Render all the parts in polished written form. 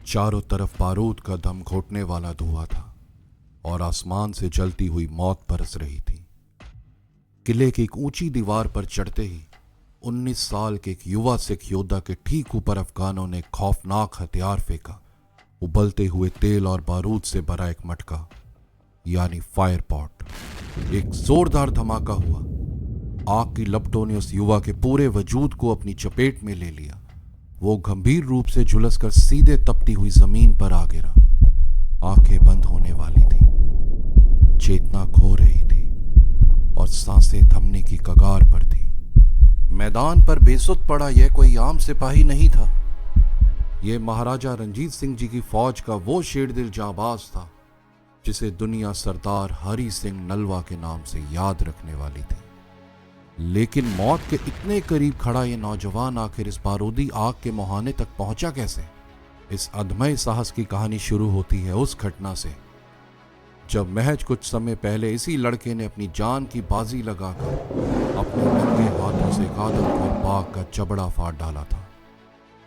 चारों तरफ बारूद का दम घोटने वाला धुआं था और आसमान से जलती हुई मौत बरस रही थी। किले की एक ऊंची दीवार पर चढ़ते ही 19 साल के एक युवा सिख योद्धा के ठीक ऊपर अफगानों ने खौफनाक हथियार फेंका। उबलते हुए तेल और बारूद से भरा एक मटका यानी फायर पॉट। एक जोरदार धमाका हुआ। आग की लपटों ने उस युवा के पूरे वजूद को अपनी चपेट में ले लिया। वो गंभीर रूप से झुलसकर सीधे तपती हुई जमीन पर आ गिरा। आंखें बंद होने वाली थी, चेतना खो रही थी और सांसें थमने की कगार पर थी। मैदान पर बेसुध पड़ा यह कोई आम सिपाही नहीं था। यह महाराजा रणजीत सिंह जी की फौज का वो शेरदिल जाबाज था जिसे दुनिया सरदार हरि सिंह नलवा के नाम से याद रखने वाली थी। लेकिन मौत के इतने करीब खड़ा यह नौजवान आखिर इस बारूदी आग के मुहाने तक पहुंचा कैसे? इस अदम्य साहस की कहानी शुरू होती है उस घटना से जब महज कुछ समय पहले इसी लड़के ने अपनी जान की बाजी लगाकर अपने नंगे हाथों से एक आदमखोर बाघ का जबड़ा फाड़ डाला था।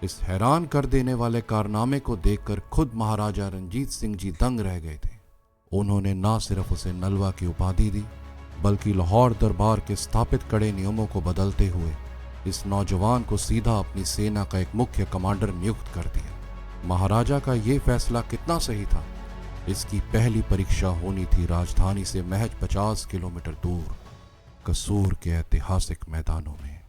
इस हैरान कर देने वाले कारनामे को देखकर खुद महाराजा रणजीत सिंह जी दंग रह गए थे। उन्होंने ना सिर्फ उसे नलवा की उपाधि दी बल्कि लाहौर दरबार के स्थापित कड़े नियमों को बदलते हुए इस नौजवान को सीधा अपनी सेना का एक मुख्य कमांडर नियुक्त कर दिया। महाराजा का यह फैसला कितना सही था, इसकी पहली परीक्षा होनी थी राजधानी से महज 50 किलोमीटर दूर कसूर के ऐतिहासिक मैदानों में।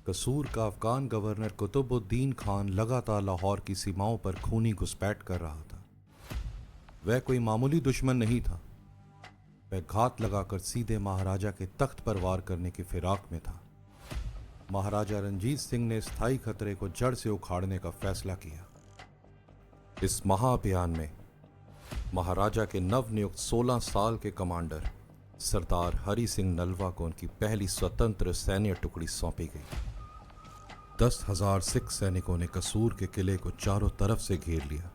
कसूर का अफगान गवर्नर कुतुबुद्दीन खान लगातार लाहौर की सीमाओं पर खूनी घुसपैठ कर रहा था। वह कोई मामूली दुश्मन नहीं था। वह घात लगाकर सीधे महाराजा के तख्त पर वार करने की फिराक में था। महाराजा रणजीत सिंह ने स्थायी खतरे को जड़ से उखाड़ने का फैसला किया। इस महाअभियान में महाराजा के नवनियुक्त 16 साल के कमांडर सरदार हरि सिंह नलवा को उनकी पहली स्वतंत्र सैन्य टुकड़ी सौंपी गई। 10,000 सिख सैनिकों ने कसूर के किले को चारों तरफ से घेर लिया।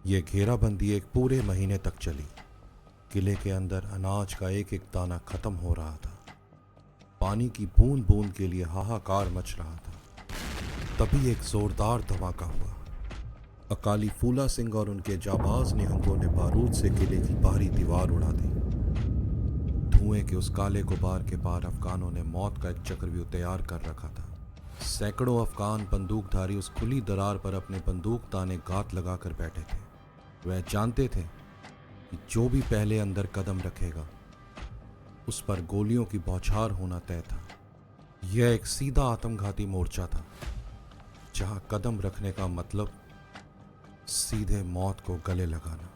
यह घेराबंदी एक पूरे महीने तक चली। किले के अंदर अनाज का एक एक दाना खत्म हो रहा था। पानी की बूंद बूंद के लिए हाहाकार मच रहा था। तभी एक जोरदार धमाका हुआ। अकाली फूला सिंह और उनके जाबाज निहंगों ने बारूद से किले की बाहरी दीवार उड़ा दी। धुएं के उस काले गुबार के पार अफगानों ने मौत का एक चक्रव्यूह तैयार कर रखा था। सैकड़ों अफगान बंदूकधारी उस खुली दरार पर अपने बंदूक ताने गात लगाकर बैठे थे। वह जानते थे कि जो भी पहले अंदर कदम रखेगा उस पर गोलियों की बौछार होना तय था। यह एक सीधा आत्मघाती मोर्चा था जहां कदम रखने का मतलब सीधे मौत को गले लगाना।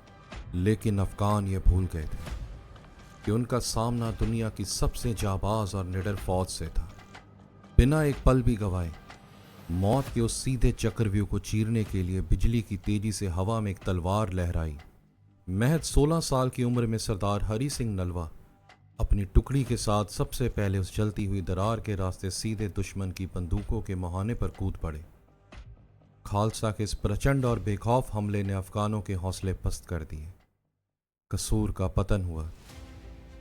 लेकिन अफगान ये भूल गए थे कि उनका सामना दुनिया की सबसे जाबाज और निडर फौज से था। बिना एक पल भी गवाए मौत के उस सीधे चक्रव्यूह को चीरने के लिए बिजली की तेजी से हवा में एक तलवार लहराई। महज 16 साल की उम्र में सरदार हरि सिंह नलवा अपनी टुकड़ी के साथ सबसे पहले उस जलती हुई दरार के रास्ते सीधे दुश्मन की बंदूकों के मुहाने पर कूद पड़े। खालसा के इस प्रचंड और बेखौफ हमले ने अफगानों के हौसले पस्त कर दिए। कसूर का पतन हुआ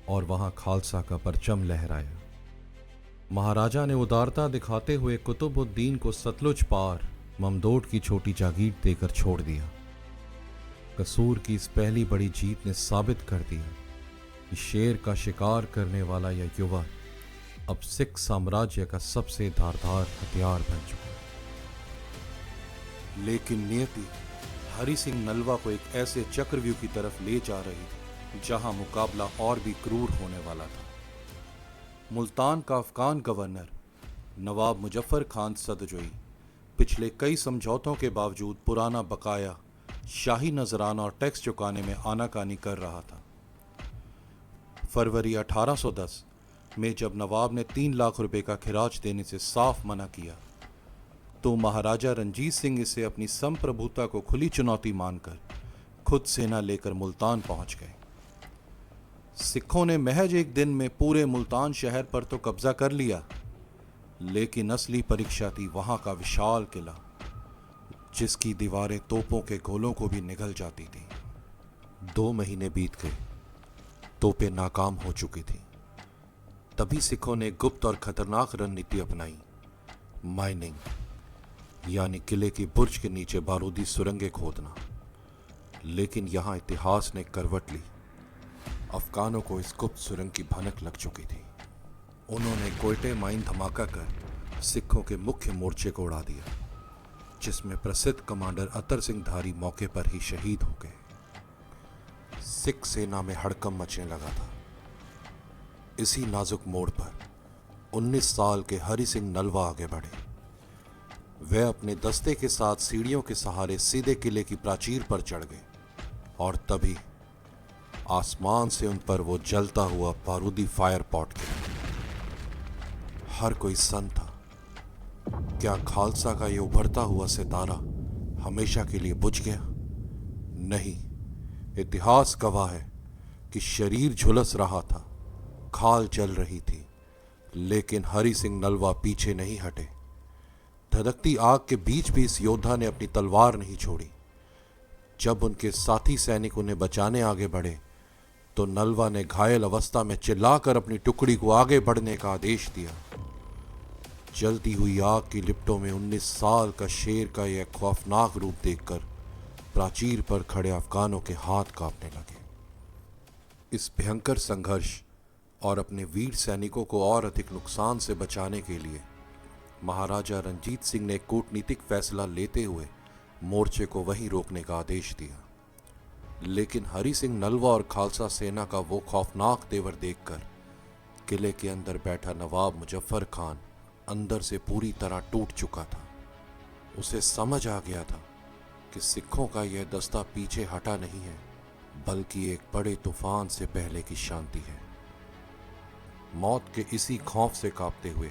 और वहां खालसा का परचम लहराया। महाराजा ने उदारता दिखाते हुए कुतुबुद्दीन को सतलुज पार ममदोट की छोटी जागीर देकर छोड़ दिया। कसूर की इस पहली बड़ी जीत ने साबित कर दिया कि शेर का शिकार करने वाला यह युवा अब सिख साम्राज्य का सबसे धारदार हथियार बन चुका है। लेकिन नियति हरि सिंह नलवा को एक ऐसे चक्रव्यूह की तरफ ले जा रही थी जहां मुकाबला और भी क्रूर होने वाला था। मुल्तान का अफगान गवर्नर नवाब मुजफ्फर खान सदजोई पिछले कई समझौतों के बावजूद पुराना बकाया शाही नजराना और टैक्स चुकाने में आनाकानी कर रहा था। फरवरी 1810 में जब नवाब ने 3 लाख रुपए का खिराज देने से साफ मना किया तो महाराजा रणजीत सिंह इसे अपनी संप्रभुता को खुली चुनौती मानकर खुद सेना लेकर मुल्तान पहुंच गए। सिखों ने महज एक दिन में पूरे मुल्तान शहर पर तो कब्जा कर लिया, लेकिन असली परीक्षा थी वहां का विशाल किला जिसकी दीवारें तोपों के गोलों को भी निगल जाती थी। 2 महीने बीत गए, तोपें नाकाम हो चुकी थी। तभी सिखों ने गुप्त और खतरनाक रणनीति अपनाई, माइनिंग। यानी किले की बुर्ज के नीचे बारूदी सुरंगें खोदना। लेकिन यहां इतिहास ने करवट ली। अफगानों को इस गुप्त सुरंग की भनक लग चुकी थी। उन्होंने कोयटे माइन धमाका कर सिखों के मुख्य मोर्चे को उड़ा दिया, जिसमें प्रसिद्ध कमांडर अतर सिंह धारी मौके पर ही शहीद हो गए। सिख सेना में हड़कंप मचने लगा था। इसी नाजुक मोड़ पर 19 साल के हरि सिंह नलवा आगे बढ़े। वे अपने दस्ते के साथ सीढ़ियों के सहारे सीधे किले की प्राचीर पर चढ़ गए और तभी आसमान से उन पर वो जलता हुआ बारूदी फायर पॉट गिरा। हर कोई सन्न था। क्या खालसा का ये उभरता हुआ सितारा हमेशा के लिए बुझ गया? नहीं, इतिहास गवाह है कि शरीर झुलस रहा था, खाल चल रही थी, लेकिन हरि सिंह नलवा पीछे नहीं हटे। धधकती आग के बीच भी इस योद्धा ने अपनी तलवार नहीं छोड़ी। जब उनके साथी सैनिक उन्हें बचाने आगे बढ़े तो नलवा ने घायल अवस्था में चिल्लाकर अपनी टुकड़ी को आगे बढ़ने का आदेश दिया। जलती हुई आग की लिपटों में 19 साल का शेर का यह खौफनाक रूप देखकर प्राचीर पर खड़े अफगानों के हाथ कांपने लगे। इस भयंकर संघर्ष और अपने वीर सैनिकों को और अधिक नुकसान से बचाने के लिए महाराजा रंजीत सिंह ने कूटनीतिक फैसला लेते हुए मोर्चे को वहीं रोकने का आदेश दिया। लेकिन हरि सिंह नलवा और खालसा सेना का वो खौफनाक तेवर देखकर किले के अंदर बैठा नवाब मुजफ्फर खान अंदर से पूरी तरह टूट चुका था। उसे समझ आ गया था कि सिखों का यह दस्ता पीछे हटा नहीं है, बल्कि एक बड़े तूफान से पहले की शांति है। मौत के इसी खौफ से कांपते हुए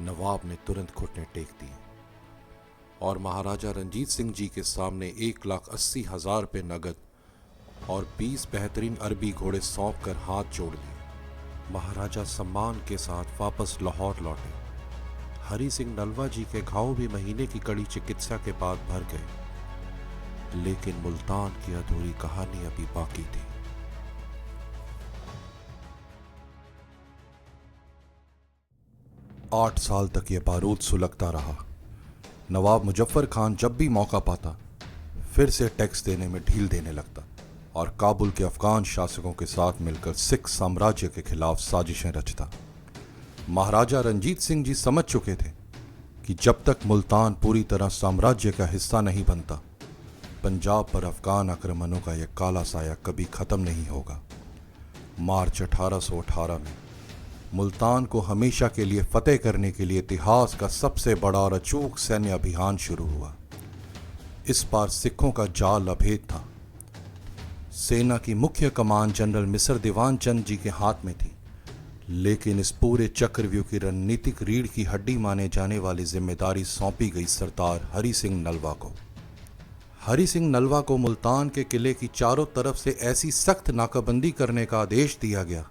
नवाब ने तुरंत घुटने टेक दिए और महाराजा रंजीत सिंह जी के सामने 1,80,000 रुपये नगद और 20 बेहतरीन अरबी घोड़े सौंप कर हाथ जोड़ लिए। महाराजा सम्मान के साथ वापस लाहौर लौटे। हरि सिंह नलवा जी के घाव भी महीने की कड़ी चिकित्सा के बाद भर गए, लेकिन मुल्तान की अधूरी कहानी अभी बाकी थी। आठ साल तक यह बारूद सुलगता रहा। नवाब मुजफ्फर खान जब भी मौका पाता फिर से टैक्स देने में ढील देने लगता और काबुल के अफगान शासकों के साथ मिलकर सिख साम्राज्य के खिलाफ साजिशें रचता। महाराजा रंजीत सिंह जी समझ चुके थे कि जब तक मुल्तान पूरी तरह साम्राज्य का हिस्सा नहीं बनता, पंजाब पर अफगान आक्रमणों का यह काला साया कभी खत्म नहीं होगा। मार्च 1818 में मुल्तान को हमेशा के लिए फतेह करने के लिए इतिहास का सबसे बड़ा और अचूक सैन्य अभियान शुरू हुआ। इस बार सिखों का जाल अभेद था। सेना की मुख्य कमान जनरल मिसर दीवान चंद जी के हाथ में थी, लेकिन इस पूरे चक्रव्यूह की रणनीतिक रीढ़ की हड्डी माने जाने वाली जिम्मेदारी सौंपी गई सरदार हरि सिंह नलवा को। हरि सिंह नलवा को मुल्तान के किले की चारों तरफ से ऐसी सख्त नाकाबंदी करने का आदेश दिया गया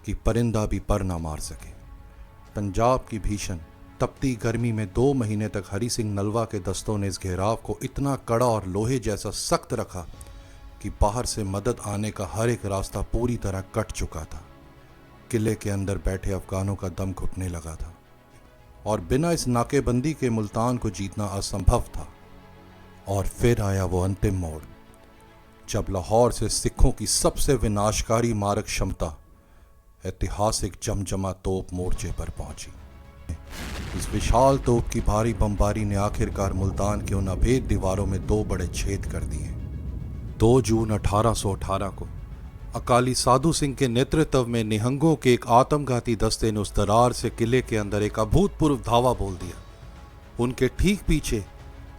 कि परिंदा भी पर ना मार सके। पंजाब की भीषण तपती गर्मी में 2 महीने तक हरि सिंह नलवा के दस्तों ने इस घेराव को इतना कड़ा और लोहे जैसा सख्त रखा कि बाहर से मदद आने का हर एक रास्ता पूरी तरह कट चुका था। किले के अंदर बैठे अफगानों का दम घुटने लगा था और बिना इस नाकेबंदी के मुल्तान को जीतना असंभव था। और फिर आया वो अंतिम मोड़, जब लाहौर से सिखों की सबसे विनाशकारी मारक क्षमता ऐतिहासिक जमजमा तोप मोर्चे पर पहुंची। इस विशाल तोप की भारी बमबारी ने आखिरकार मुल्तान के उन अभेद दीवारों में 2 बड़े छेद कर दिए। 2 जून 1818 को अकाली साधु सिंह के नेतृत्व में निहंगों के एक आत्मघाती दस्ते ने उस दरार से किले के अंदर एक अभूतपूर्व धावा बोल दिया। उनके ठीक पीछे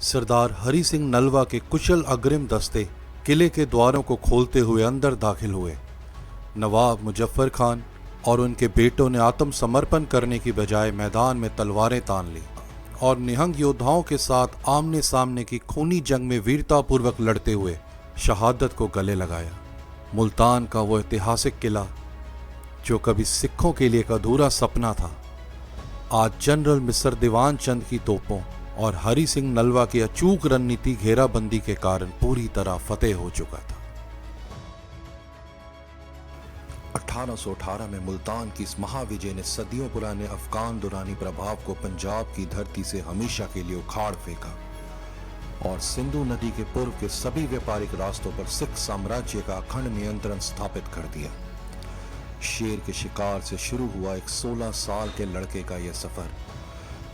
सरदार हरि सिंह नलवा के कुशल अग्रिम दस्ते किले के द्वारों को खोलते हुए अंदर दाखिल हुए। नवाब मुजफ्फर खान और उनके बेटों ने आत्मसमर्पण करने की बजाय मैदान में तलवारें तान ली और निहंग योद्धाओं के साथ आमने सामने की खूनी जंग में वीरतापूर्वक लड़ते हुए शहादत को गले लगाया। मुल्तान का वो ऐतिहासिक किला जो कभी सिखों के लिए एक अधूरा सपना था, आज जनरल मिसर दीवान चंद की तोपों और हरि सिंह नलवा की अचूक रणनीति घेराबंदी के कारण पूरी तरह फतेह हो चुका था। 1818 में मुल्तान की इस महाविजय ने सदियों पुराने अफगान दुरानी प्रभाव को पंजाब की धरती से हमेशा के लिए उखाड़ फेंका और सिंधु नदी के पूर्व के सभी व्यापारिक रास्तों पर सिख साम्राज्य का अखंड नियंत्रण स्थापित कर दिया। शेर के शिकार से शुरू हुआ एक 16 साल के लड़के का यह सफर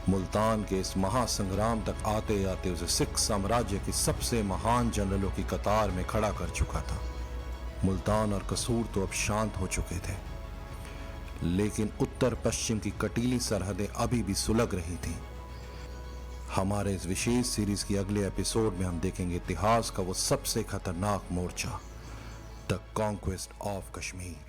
मुल्तान के इस महासंग्राम तक आते आते उसे सिख साम्राज्य की सबसे महान जनरलों की कतार में खड़ा कर चुका था। मुल्तान और कसूर तो अब शांत हो चुके थे, लेकिन उत्तर पश्चिम की कटीली सरहदें अभी भी सुलग रही थीं। हमारे इस विशेष सीरीज की अगले एपिसोड में हम देखेंगे इतिहास का वो सबसे खतरनाक मोर्चा, द कॉन्क्वेस्ट ऑफ कश्मीर।